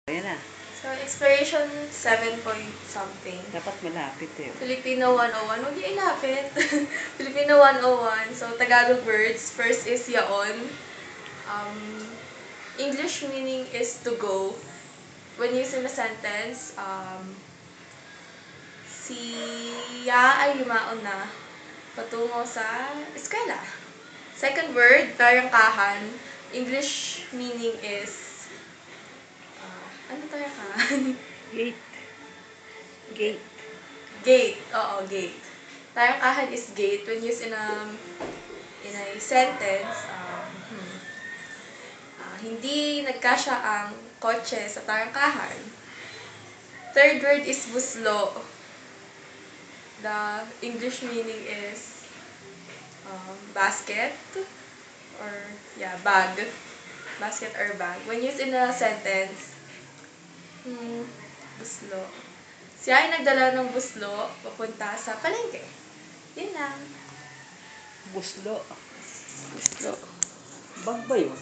Ayan na. So, exploration 7 point something. Dapat malapit eh. Filipino 101. Huwag niyo ilapit. Filipino 101. So, Tagalog words. First is yaon. English meaning is to go. When used in a sentence, siya ay yumaon na patungo sa eskwela. Second word, tarangkahan. English meaning is ano tarangkahan? Gate. Gate. Gate. Oo, gate. Tarangkahan is gate when used in a sentence. Hindi nagkasya ang kotse sa tarangkahan. Third word is buslo. The English meaning is basket or bag. Basket or bag. When used in a sentence, buslo. Siya ay nagdala ng buslo papunta sa palengke. Yun lang. Buslo. Buslo. Bag ba yun?